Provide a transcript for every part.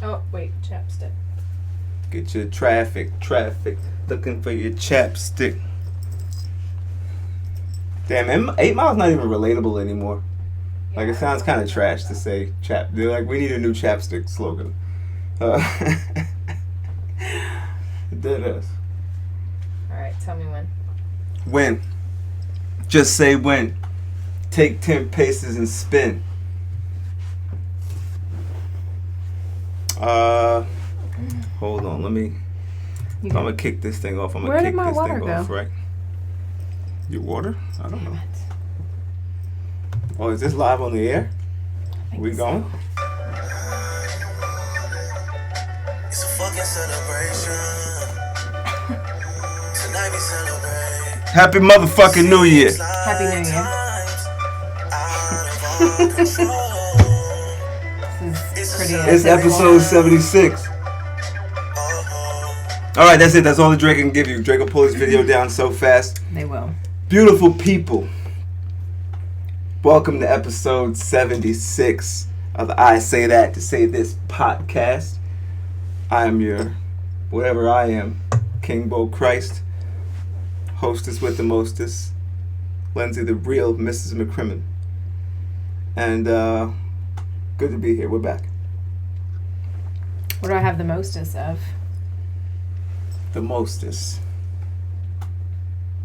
Oh, wait, chapstick. Get your traffic. Looking for your chapstick. Damn, 8 Mile's not even relatable anymore. Yeah, Like, it sounds kind of trash to say chap. They're like, we need a new chapstick slogan. It is. Alright, tell me when. When. Just say when. Take 10 paces and spin. Hold on, let me. I'm gonna kick this thing off. Where did my water go? Right? Your water? I don't know. Damn it. Oh, is this live on the air? We going? It's a fucking celebration. Tonight we celebrate. Happy motherfucking New Year. Happy New Year. This is pretty. It's episode 76. Alright, that's it. That's all the Drake can give you. Drake will pull his video down so fast. They will. Beautiful people. Welcome to episode 76 of the I Say That to Say This podcast. I am your, whatever I am, King Bo Christ, hostess with the mostest, Lindsay the real Mrs. McCrimmon. And good to be here. We're back. What do I have the mostest of? The mostest.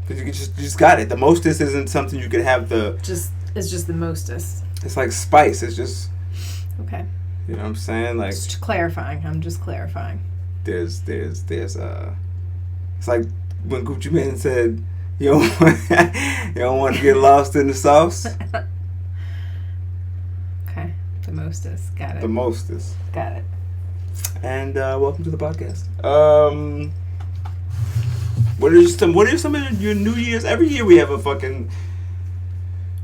Because you just got it. The mostest isn't something you could have It's just the mostest. It's like spice. It's just. Okay. You know what I'm saying? Like. Just clarifying. I'm just clarifying. There's it's like when Gucci Mane said, you don't want to get lost in the sauce. Okay. The mostest. Got it. The mostest. Got it. And welcome to the podcast. What are some of your New Year's? Every year we have a fucking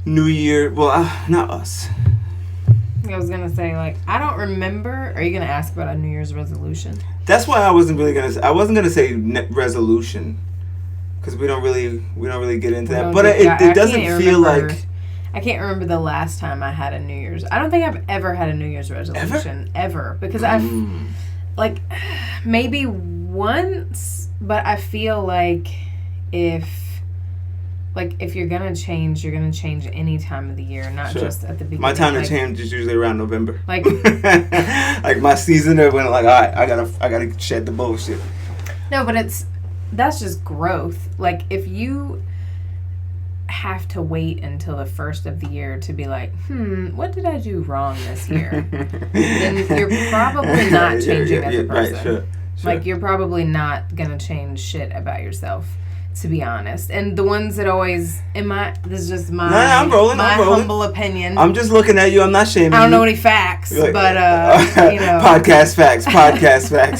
New Year. Well, not us. I was gonna say, like, I don't remember. Are you gonna ask about a New Year's resolution? That's why I wasn't gonna say resolution, because we don't really get into that. But it doesn't feel like. I can't remember the last time I had a New Year's. I don't think I've ever had a New Year's resolution ever because I've like maybe once, but I feel like if you're gonna change, you're gonna change any time of the year, not just at the beginning. My time to change is usually around November. Like, like my season of when like, all right, I gotta shed the bullshit. No, but that's just growth. Like if you have to wait until the first of the year to be like, what did I do wrong this year? Then you're probably not changing as a person. Right, sure. Like you're probably not gonna change shit about yourself, to be honest. And the ones that always this is just my I'm rolling. humble opinion. I'm just looking at you. I'm not shaming you. I don't know any facts, but you know, podcast facts.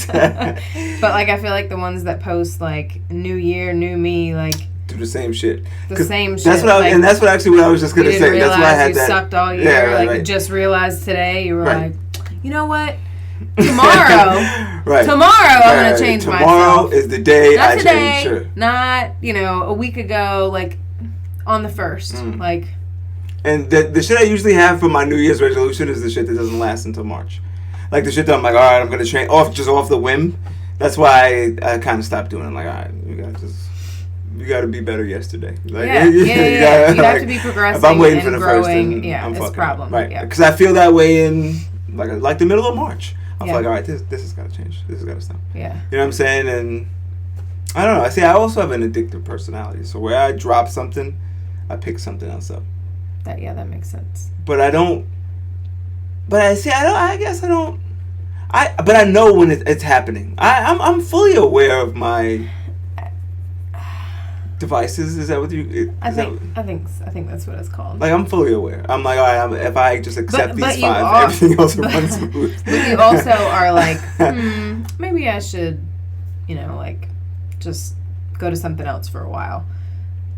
But like I feel like the ones that post like New Year, New Me, like. Do the same shit. The same shit. That's what like, that's what actually what I was just gonna say. That's why I had you that. Sucked all year. Yeah, right, like right. Just realized today. You were like, you know what? Tomorrow. Right. Tomorrow I'm gonna change myself. Tomorrow is the day not I today, change. Sure. Not a week ago. Like on the 1st. Like. And the shit I usually have for my New Year's resolution is the shit that doesn't last until March. Like the shit that I'm like, all right, I'm gonna change off the whim. That's why I kind of stopped doing it. I'm like, all right, you got to be better yesterday. Like, you have to be progressing. If I'm waiting for the growing, first, I'm it's fucking a problem. Right, yeah. because I feel that way in like the middle of March. I feel like, all right, this has got to change. This has got to stop. Yeah. You know what I'm saying? And I don't know. I also have an addictive personality. So where I drop something, I pick something else up. That makes sense. But I don't. But I guess I don't. But I know when it's happening. I'm fully aware of my devices. Is that what you? I think that's what it's called. Like I'm fully aware. I'm like, all right. If I just accept these 5, everything else will run smooth. But you also are like, maybe I should, like, just go to something else for a while,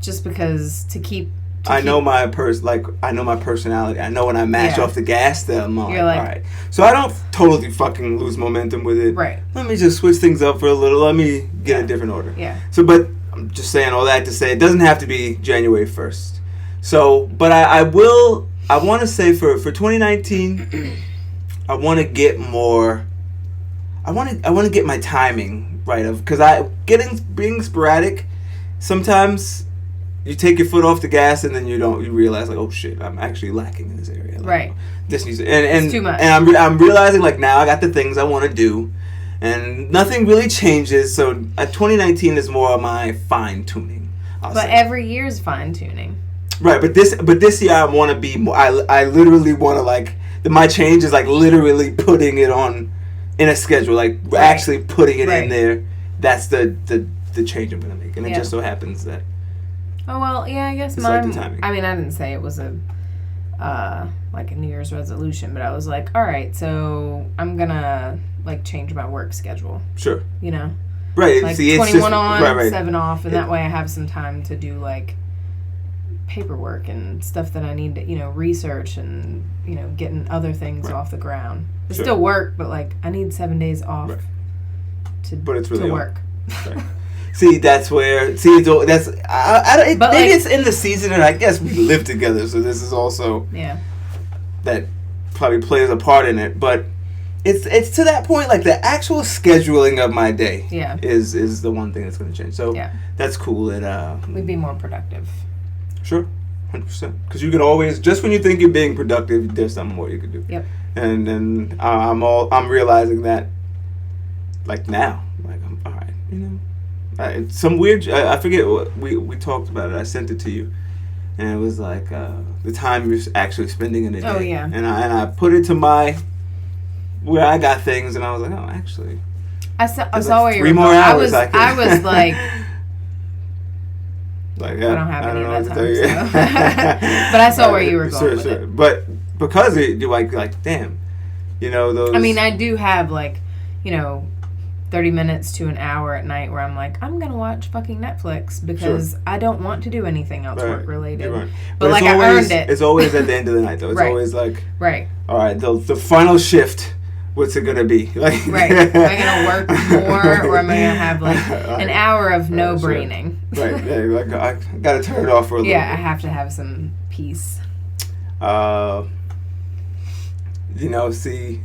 just because to keep. I know my personality. I know when I match off the gas, that I'm like, all right. So I don't totally fucking lose momentum with it. Right. Let me just switch things up for a little. Let me get a different order. Yeah. So, but I'm just saying all that to say it doesn't have to be January 1st. So, but I want to say for 2019, I want to get more I want to get my timing right of because being sporadic. Sometimes you take your foot off the gas and then you realize like, oh shit, I'm actually lacking in this area. Like, right. This needs and it's too much. And I'm realizing like now I got the things I want to do, and nothing really changes. So 2019 is more of my fine tuning. But every year is fine tuning. Right, but this year I want to be more. I literally want to like my change is like literally putting it on in a schedule, like actually putting it in there. That's the change I'm gonna make, and it just so happens that. Oh well, yeah, I guess mine. Like I mean, I didn't say it was a like a New Year's resolution, but I was like, all right, so I'm gonna like change my work schedule. Sure. You know. Right. Like see, 21 on, 7 off, and that way I have some time to do like paperwork and stuff that I need to, research and, getting other things off the ground. It's still work, but like I need 7 days off to work. Right. See, that's where that's I think it's in the season, and I guess we live together, so this is also that probably plays a part in it, but. It's to that point, like the actual scheduling of my day is the one thing that's going to change. So that's cool. We'd be more productive. Sure, 100%. Because you can always, just when you think you're being productive, there's something more you can do. Yep. And I'm realizing that, like now, like I'm all right. It's some weird. I forget what we talked about it. I sent it to you, and it was like the time you're actually spending in a day. Oh yeah. And I put it to my. Where I got things, and I was like, oh, actually, I saw where you were 3 more going. hours. I was like, yeah, I don't have any of that time. So. But I saw where you were going with it. But because you like, damn, those. I mean, I do have 30 minutes to an hour at night where I'm like, I'm gonna watch fucking Netflix because I don't want to do anything else work related. Right. But like I earned it. It's always at the end of the night though. It's always like, all right, the final shift. What's it gonna be? Like, right. Am I gonna work more, or am I gonna have like an hour of no braining? Right. Yeah. Like I gotta turn it off for a little bit. Yeah, I have to have some peace. See,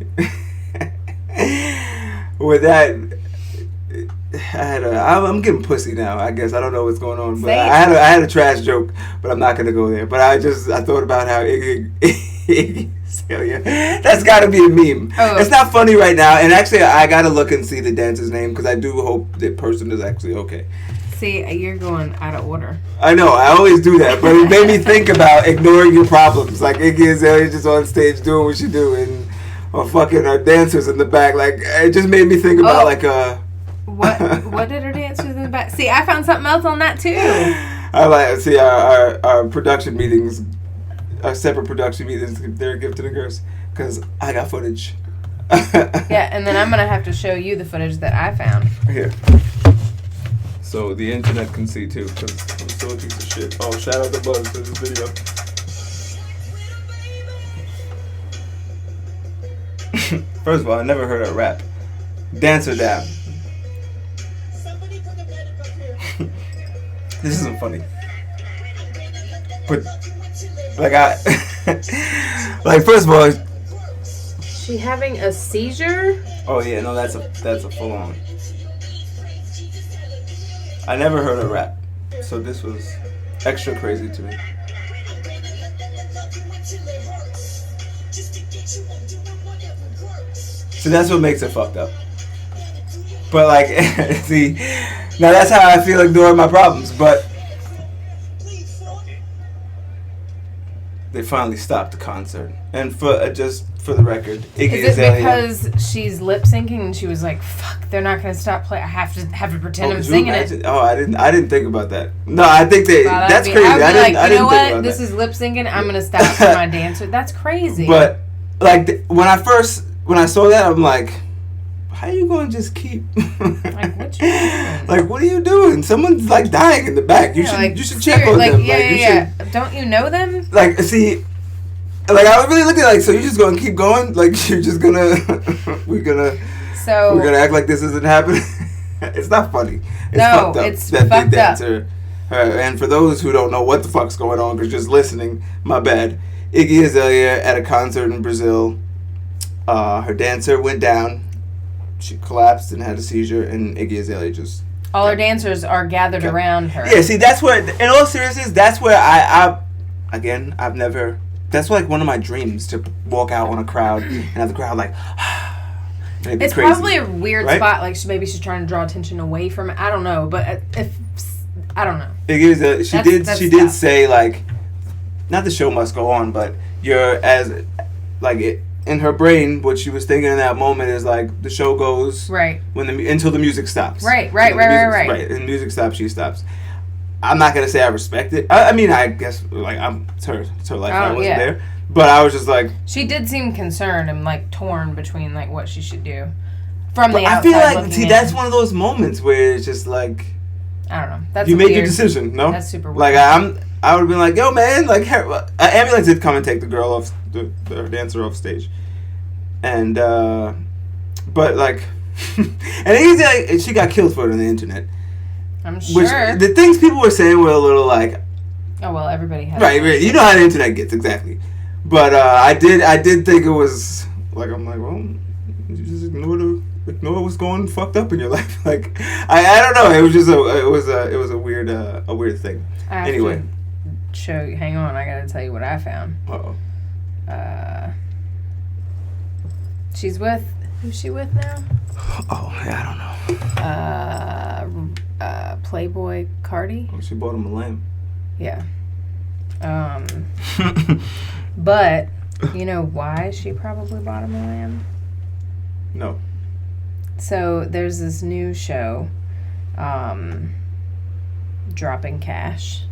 with that, I'm getting pussy now. I guess I don't know what's going on, but I had a trash joke, but I'm not gonna go there. But I thought about how Iggy Azealia. That's got to be a meme. Oh. It's not funny right now, and actually, I gotta look and see the dancer's name because I do hope the person is actually okay. See, you're going out of order. I know, I always do that, but it made me think about ignoring your problems. Like Iggy Azealia just on stage doing what she do, and fucking our dancers in the back. Like it just made me think about What did her dancers in the back? See, I found something else on that too. I like see our production meetings. Our separate production meetings, they're a gift to the girls because I got footage. Yeah, and then I'm going to have to show you the footage that I found. Here. So the internet can see too because I'm still a piece of shit. Oh, shout out to Buzz for this video. First of all, I never heard her rap. Dance her down. This isn't funny. But... first of all, she having a seizure? Oh yeah, no, that's a full on. I never heard her rap, so this was extra crazy to me. So that's what makes it fucked up. But see, now that's how I feel ignoring my problems, but. They finally stopped the concert, and for the record, Iggy Azealia. Is it because she's lip syncing and she was like, "Fuck, they're not gonna stop playing. I have to pretend I'm singing it." Oh, I didn't think about that. No, I think that's crazy. I didn't think about that. This is lip syncing. I'm gonna stop for my dancer. That's crazy. But when I saw that, I'm like, how you gonna just keep? Like what you doing? Like what are you doing? Someone's dying in the back. You should check on them. Yeah. Don't you know them? See, I was really looking so you're just gonna keep going? You're just gonna we're gonna act like this isn't happening? It's not funny. It's fucked up. It's fucked up. And for those who don't know what the fuck's going on, because just listening, my bad. Iggy Azealia at a concert in Brazil. Her dancer went down. she collapsed and had a seizure, and Iggy Azealia just... All her dancers are gathered around her. Yeah, see, that's where, in all seriousness, that's where I've never... That's like one of my dreams, to walk out on a crowd and have the crowd like... It's crazy. Probably a weird spot. Like maybe she's trying to draw attention away from it. I don't know, but if I don't know. It is she did say like, not the show must go on, but you're as like it, in her brain. What she was thinking in that moment is like the show goes when until the music stops. Right. And music stops, she stops. I'm not gonna say I respect it. I mean, I guess like it's her life. I wasn't there. But I was just like... She did seem concerned and, like, torn between, like, what she should do. From the outside I feel like, see, that's one of those moments where it's just, like... I don't know. That's you make your decision, no? That's super weird. Like, I would have been like, yo, man, like... ambulance did come and take the girl off... the dancer off stage. And, but, like... and she got killed for it on the internet. I'm sure. Which, the things people were saying were a little, like... Oh, well, everybody has... Right. You know how the internet gets, exactly. But I did think it was like, I'm like, well, you just ignore what's going fucked up in your life. Like I don't know. It was just it was a weird thing. Anyway, show you. Hang on, I gotta tell you what I found. She's with who's she with now? Oh, yeah, I don't know. Playboy Cardi. Oh, she bought him a lamb. Yeah. But, you know why she probably bought him a lamb? No. So, there's this new show, Dropping Cash.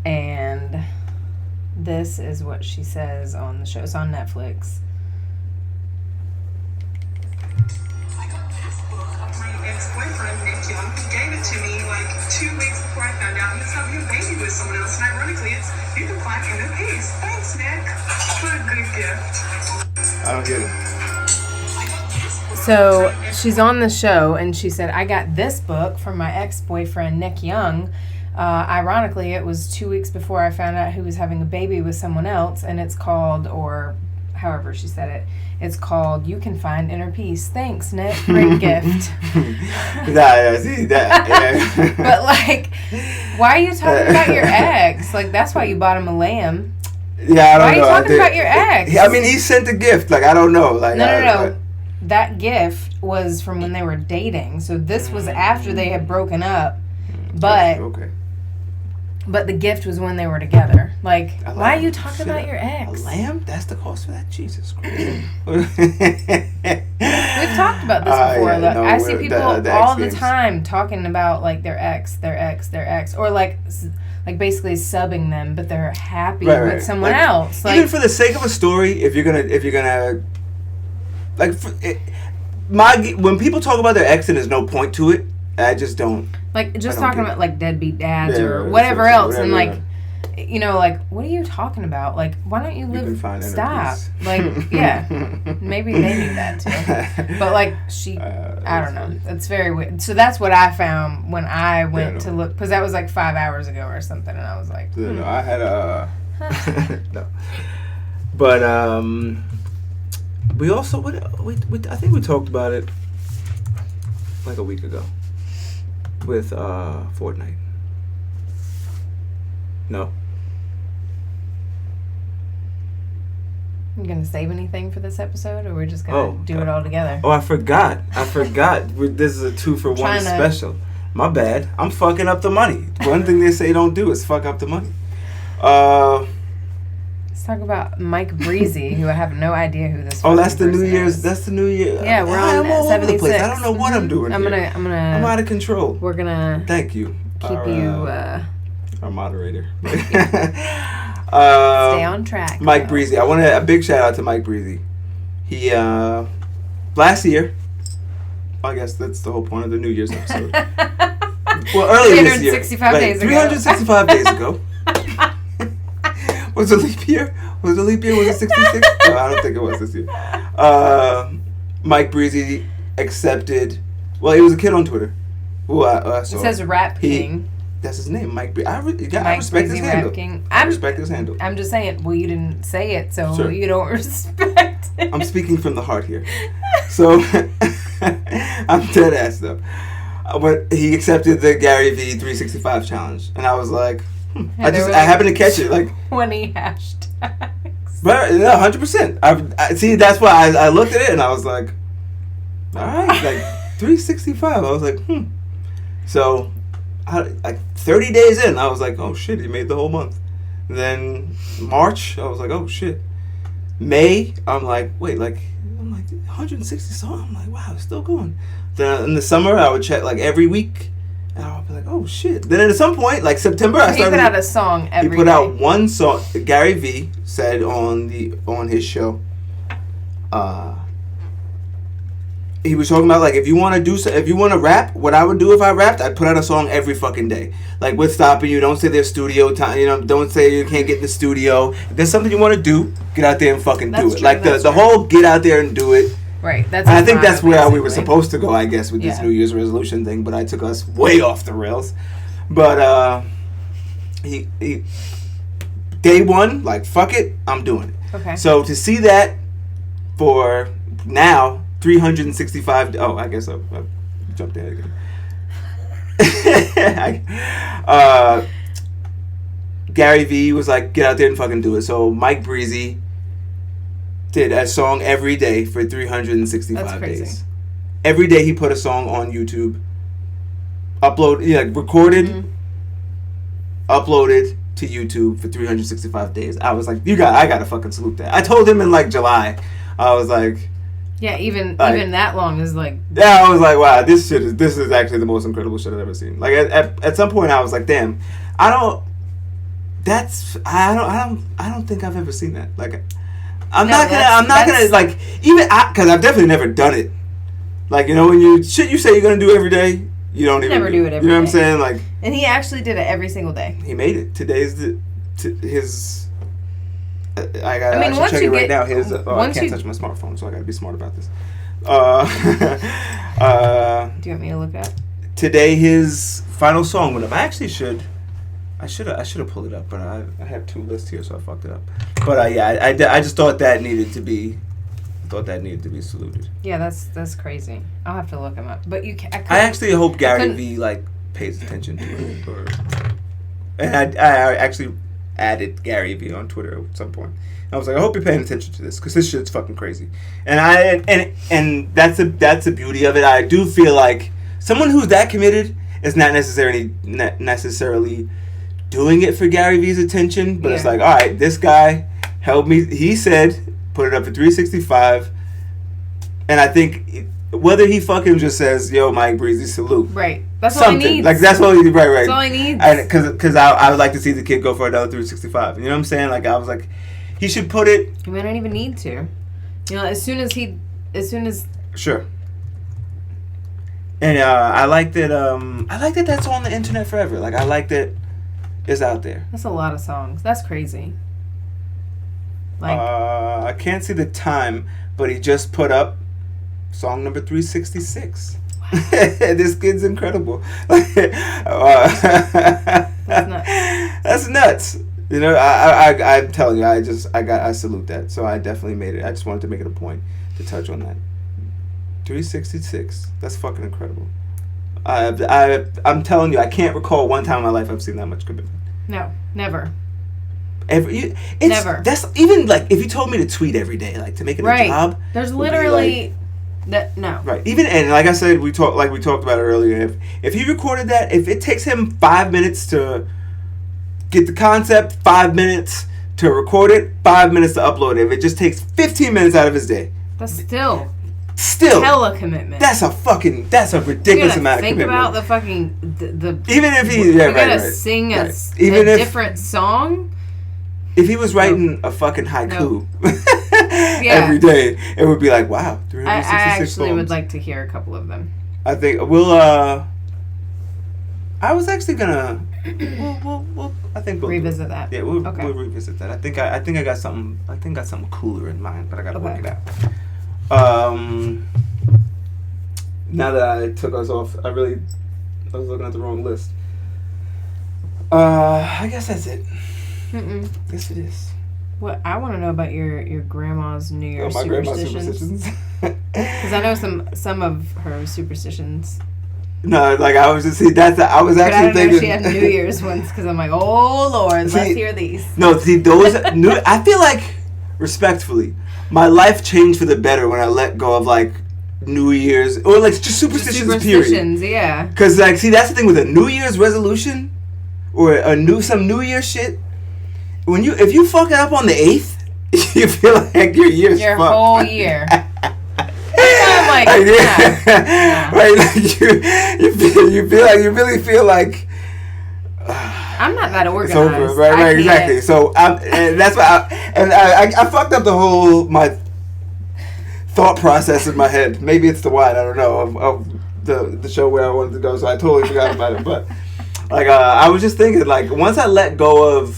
And this is what she says on the show. It's on Netflix. Ex-boyfriend Nick Young, who gave it to me like 2 weeks before I found out he's having a baby with someone else. And ironically, it's you can find inner peace. Thanks, Nick. What a good gift. I don't get it. So she's on the show and she said, I got this book from my ex-boyfriend Nick Young. Ironically, it was 2 weeks before I found out he was having a baby with someone else, and it's called, or however she said it, it's called You Can Find Inner Peace. Thanks, Nick. Great gift. See that. Yeah. But, like, why are you talking about your ex? Like, that's why you bought him a lamb. Yeah, I don't know. Why are you talking about your ex? I mean, he sent a gift. Like, I don't know. Like, No. That gift was from when they were dating. So this was after they had broken up. But... Okay. But the gift was when they were together. Like, why are you talking about your ex? A lamb? That's the cost for that? Jesus Christ. We've talked about this before. Look, I see people all the time talking about, like, their ex. Or, like basically subbing them, but they're happy with someone else. Like, even for the sake of a story, if you're gonna... Like, when people talk about their ex and there's no point to it, I just don't... Like, just talking about, like, deadbeat dads or whatever else. And, like, you know, like, what are you talking about? Like, why don't you live... Stop. Like, yeah. Maybe they need that, too. But, like, I don't know. It's very weird. So that's what I found when I went to look. Because that was, like, 5 hours ago or something. And I was like... No, I had a... no. But, we also... I think we talked about it, like, a week ago. With Fortnite. No. You gonna save anything for this episode, or we're just gonna do it all together? Oh, I forgot. This is a 2-for-1 special. My bad. I'm fucking up the money. One thing they say don't do is fuck up the money. Let's talk about Mike Breezy, who I have no idea who this. Oh, that's the New Year's. That's the New Year. Yeah, we're on all 76. over the place. I don't know what I'm doing. I'm out of control. We're gonna. Thank you. Keep you. Our moderator. Stay on track. Mike Breezy. I want a big shout out to Mike Breezy. He last year. I guess that's the whole point of the New Year's episode. Well, earlier this year. 365 days ago. 365 days ago. Was it a leap year? Was it 66? No, I don't think it was this year. Mike Breezy accepted... Well, he was a kid on Twitter. Who I saw. It says Rap King. That's his name, Mike Breezy. I respect his handle. I respect his handle. I'm just saying, well, you didn't say it, so you don't respect it. I'm speaking from the heart here. So I'm dead ass though. But he accepted the Gary V 365 challenge, and I was like, I happened to catch it like 20 hashtags. But no, 100%. I see. That's why I looked at it and I was like, all right, like 365. I was like, So, like 30 days in, I was like, oh shit, he made the whole month. Then March, I was like, oh shit. May, I'm like 160 songs. I'm like, wow, it's still going. Then in the summer, I would check like every week, and I would be like, oh shit. Then at some point, like September, I started. He put out a song every day. He put out one song. Gary V said on his show. He was talking about like if you want to rap, what I would do if I rapped, I'd put out a song every fucking day. Like what's stopping you? Don't say there's studio time. Don't say you can't get in the studio. If there's something you want to do, get out there and fucking do it. True, like the whole get out there and do it. Right. I think that's where we were supposed to go, I guess, with this New Year's resolution thing. But I took us way off the rails. But he day one, like fuck it, I'm doing it. Okay. So to see that for now. 365. Oh, I guess I jumped ahead again. Gary V was like, get out there and fucking do it. So Mike Breezy did a song every day for 365 days. Every day he put a song on YouTube, recorded, uploaded to YouTube for 365 days. I was like, I gotta fucking salute that. I told him in like July, I was like. Yeah, even that long is like. Yeah, I was like, wow, this is actually the most incredible shit I've ever seen. Like at some point, I was like, damn, I don't think I've ever seen that. Like, I'm not gonna like even because I've definitely never done it. Like when you say you're gonna do every day, you don't even never do it every day. You know what I'm saying? Like, and he actually did it every single day. He made it. Today's his. I should check it right now. I can't touch my smartphone, so I gotta be smart about this. Do you want me to look up? Today, his final song went up. I should have pulled it up, but I have two lists here, so I fucked it up. But I just thought that needed to be saluted. Yeah, that's crazy. I'll have to look him up. But I actually hope Gary V like pays attention to it, and I actually added Gary V on Twitter at some point. I was like, I hope you're paying attention to this because this shit's fucking crazy. And that's the beauty of it. I do feel like someone who's that committed is not necessarily doing it for Gary V's attention, but it's like, all right, this guy helped me. He said, put it up for 365, and I think whether he fucking just says, "Yo, Mike Breezy, salute." Right. That's all he needs. Like that's all he right. That's all he needs. Because I would like to see the kid go for another 365. You know what I'm saying? Like I was like, he should put it. He might not even need to. As soon as. Sure. And I like that. That's on the internet forever. Like I like that it's out there. That's a lot of songs. That's crazy. Like I can't see the time, but he just put up song number 366. Wow. This kid's incredible. That's nuts. That's nuts. I'm telling you, I salute that. So I definitely made it. I just wanted to make it a point to touch on that. 366. That's fucking incredible. I'm telling you, I can't recall one time in my life I've seen that much commitment. No, never. Never. That's even like if you told me to tweet every day, like to make it a job. There's literally no. Right. Even and like I said, we talked about it earlier. If he recorded that, if it takes him 5 minutes to get the concept, 5 minutes to record it, 5 minutes to upload it. If it just takes 15 minutes out of his day. That's still hella commitment. That's a ridiculous amount of commitment. Think about the fucking even if he sing a different song. If he was writing a fucking haiku every day, it would be like, wow, 366 I actually poems. would like to hear a couple of them. I think we'll. I was actually gonna. We'll I think we'll revisit that. Yeah, we'll revisit that. I think I got something. I think I got something cooler in mind, but I gotta work it out. Now that I took us off, I was looking at the wrong list. I guess that's it. Yes, it is. What I want to know about your grandma's New Year's superstitions. Grandma's superstitions. Because I know some of her superstitions. No, like I was just I was But actually I don't thinking. know she had New Year's ones because I'm like, oh Lord, let's hear these. No, see those I feel like, respectfully, my life changed for the better when I let go of like New Year's or like just superstitions. Period. Yeah. Because like, see, that's the thing with a New Year's resolution or some New Year shit. If you fuck it up on the 8th, you feel like your year's your fucked. whole year. I'm like, yeah. Right, like you feel like you really feel like I'm not that organized. It's over, right, exactly. So and that's why I fucked up my thought process in my head. Maybe it's the wine, I don't know, of the show where I wanted to go. So I totally forgot about it. But like I was just thinking, like once I let go of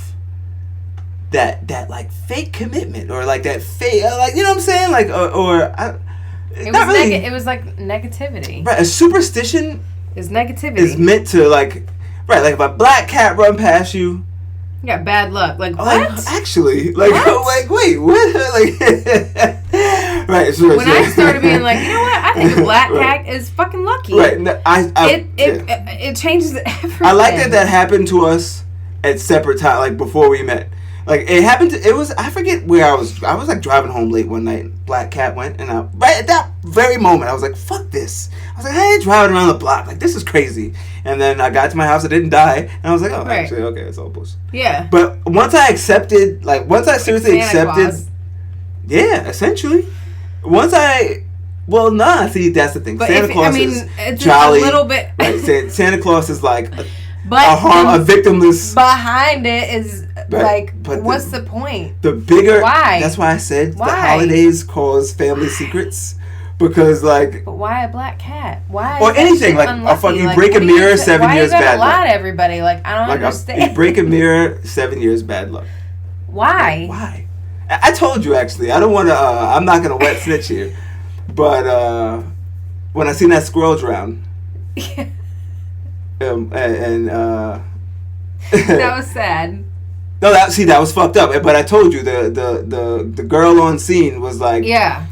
that like fake commitment or like that fake, like, you know what I'm saying, like it was like negativity. Right, a superstition is negativity. Is meant to like if a black cat run past you, you got bad luck. Like what? Actually, like what? Like wait, what? Like right. Sure, when I started being like, you know what? I think a black cat is fucking lucky. Right. No, it changes everything. I like that happened to us at separate times, like before we met. Like it happened. I forget where I was. I was like driving home late one night. Black cat went, and right at that very moment, I was like, "Fuck this!" I was like, "I ain't driving around the block. Like this is crazy." And then I got to my house. I didn't die, and I was like, "Oh, actually, okay, it's all bullshit." Yeah. But once I seriously accepted, yeah, essentially. See, that's the thing. But Santa Claus is it's jolly. A little bit. Right, Santa Claus is like a victimless. Behind it is like, what's the point? The bigger. Why? That's why I said the holidays cause family secrets. Because like. But why a black cat? Why? Or anything like unlucky? a fucking break a mirror, 7 years bad luck. Why you gotta lie to everybody? Like I don't understand. You break a mirror, 7 years bad luck. Why? Why? I told you actually. I don't want to. I'm not gonna wet snitch here. But when I seen that squirrel drown. That was sad. No, that was fucked up. But I told you the girl on scene was like, yeah.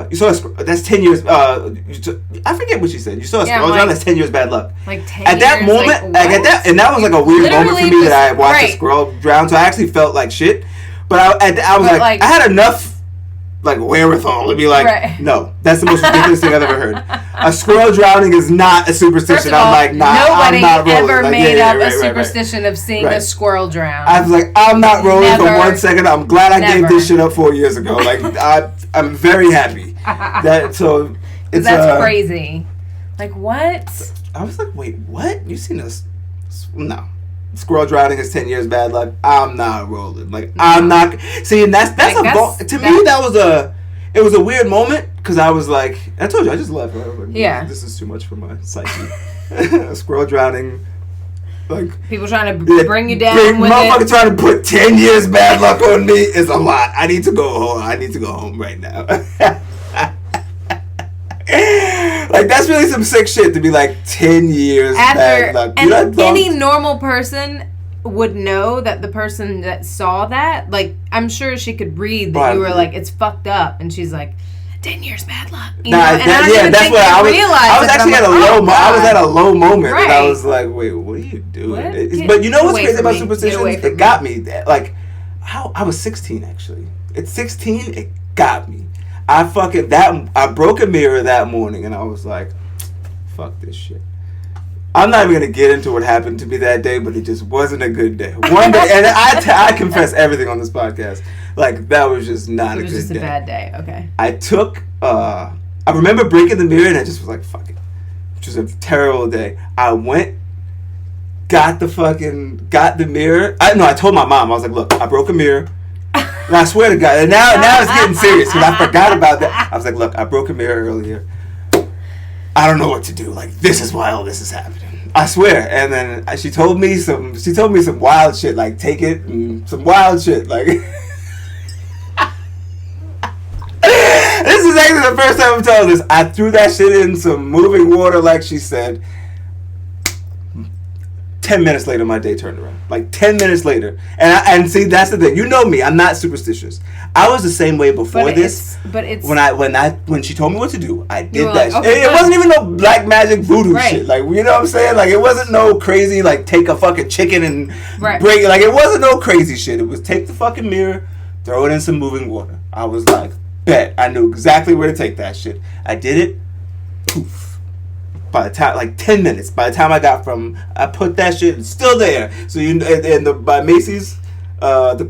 You saw that's 10 years. I forget what she said. You saw a squirrel drown. That's 10 years bad luck. Like 10 at that years, moment, like at that, and that was like a weird moment for me that I watched a squirrel drown. So I actually felt like shit. But I was like, I had enough. Like wherewithal to be like, no, that's the most ridiculous thing I've ever heard. A squirrel drowning is not a superstition. All, I'm like, nah, nobody I'm not rolling. ever like, made up a superstition of seeing a squirrel drown. I was like, I'm not rolling for 1 second. I'm glad I gave this shit up 4 years ago. Like, I'm very happy. That's crazy. Like, what? I was like, wait, what? You seen this? No. Squirrel drowning is 10 years bad luck. I'm not rolling. Like I'm not. See, and that's me. It was a weird moment because I was like, I told you I just left. I was like, yeah, this is too much for my psyche. Squirrel drowning, like people trying to bring you down. Motherfucker trying to put 10 years bad luck on me is a lot. I need to go home. I need to go home right now. Like that's really some sick shit to be like 10 years bad luck. And any normal person would know that the person that saw that, like I'm sure she could read that you were like, it's fucked up, and she's like, 10 years bad luck. That's what I was. I was actually at a low. I was at a low moment, and I was like, wait, what are you doing? But you know what's crazy about superstitions? It got me. Like, I was 16 actually. At 16, it got me. I broke a mirror that morning, and I was like, fuck this shit. I'm not even going to get into what happened to me that day, but it just wasn't a good day. One day, and I confess everything on this podcast. Like, that was just not a good day. It was just a bad day, okay. I remember breaking the mirror, and I just was like, fuck it. Which was a terrible day. I went, got the mirror. I told my mom, I was like, look, I broke a mirror. And I swear to God, and now it's getting serious because I forgot about that. I was like, look, I broke a mirror earlier. I don't know what to do. Like, this is why all this is happening. I swear. And then she told me some wild shit, like take it and some wild shit. Like this is actually the first time I'm telling this. I threw that shit in some moving water, like she said. 10 minutes later, my day turned around. Like 10 minutes later. And see, that's the thing. You know me. I'm not superstitious. I was the same way before this. But it's when she told me what to do, I did like, that. okay, It wasn't even no black magic voodoo right. shit. Like, you know what I'm saying? Like, it wasn't no crazy, like, take a fucking chicken and right. break it. Like, it wasn't no crazy shit. It was take the fucking mirror, throw it in some moving water. I was like, bet. I knew exactly where to take that shit. I did it. Poof. By the time, like 10 minutes. By the time I put that shit, it's still there. So by Macy's, the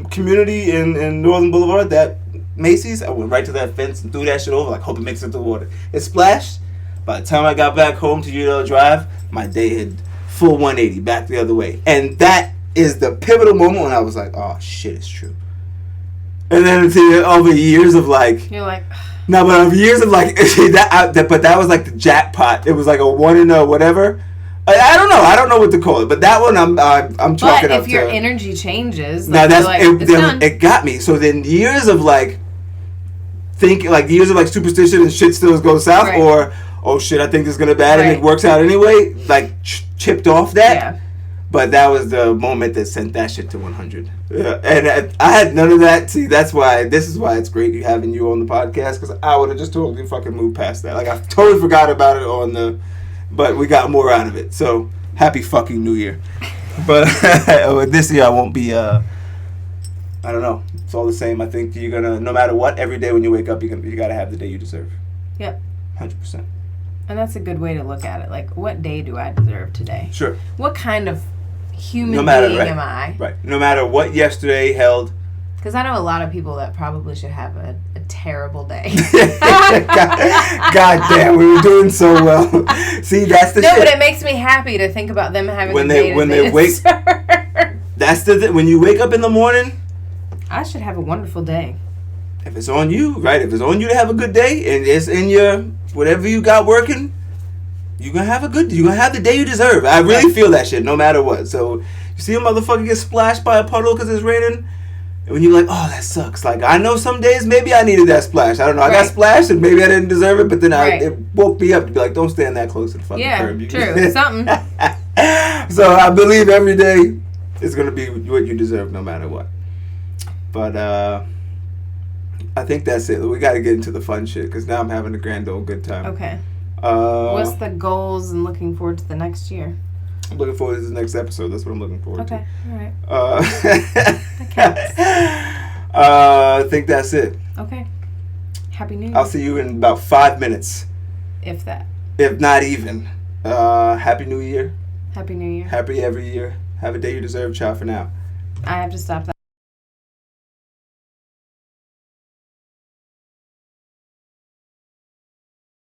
community in Northern Boulevard, that Macy's, I went right to that fence and threw that shit over, like hope it makes it through the water. It splashed. By the time I got back home to UL Drive, my day had full 180 back the other way, and that is the pivotal moment when I was like, oh shit, it's true. And then over years of like, you're like. No, but over years of like but that was like the jackpot. It was like a 1 in a whatever. I don't know. I don't know what to call it. But that one I'm chalking up to. But if your energy changes, now that's like, it got me. So then years of like thinking, like years of like superstition and shit still goes south, right. Or oh shit, I think this is gonna bad right. And it works out anyway. Like chipped off that. Yeah. But that was the moment that sent that shit to 100. Yeah. And I had none of that. See, this is why it's great having you on the podcast, because I would have just totally fucking moved past that. Like, I totally forgot about it but we got more out of it. So, happy fucking New Year. But this year I won't be, I don't know. It's all the same. I think you're going to, no matter what, every day when you wake up, you got to have the day you deserve. Yep. 100%. And that's a good way to look at it. Like, what day do I deserve today? Sure. What kind of human being right. am I? Right. No matter what yesterday held. Because I know a lot of people that probably should have a terrible day. God damn, we were doing so well. See, that's the shit. No, but it makes me happy to think about them having when the day when they wake. That's the thing. When you wake up in the morning, I should have a wonderful day. If it's on you, right? If it's on you to have a good day, and it's in your whatever you got working, you're gonna have the day you deserve. I really feel that shit, no matter what. So you see a motherfucker get splashed by a puddle because it's raining, and when you're like, oh, that sucks. Like, I know some days maybe I needed that splash. I don't know. I got splashed and maybe I didn't deserve it, but then it woke me up to be like, don't stand that close to the fucking curb. Yeah, true. Something. So I believe every day is gonna be what you deserve, no matter what. But I think that's it. We got to get into the fun shit because now I'm having a grand old good time. Okay. What's the goals and looking forward to the next year? I'm looking forward to the next episode. That's what I'm looking forward to. Okay. All right. That counts. I think that's it. Okay. Happy New Year. I'll see you in about 5 minutes. If that. If not even. Happy New Year. Happy New Year. Happy every year. Have a day you deserve. Ciao for now. I have to stop that.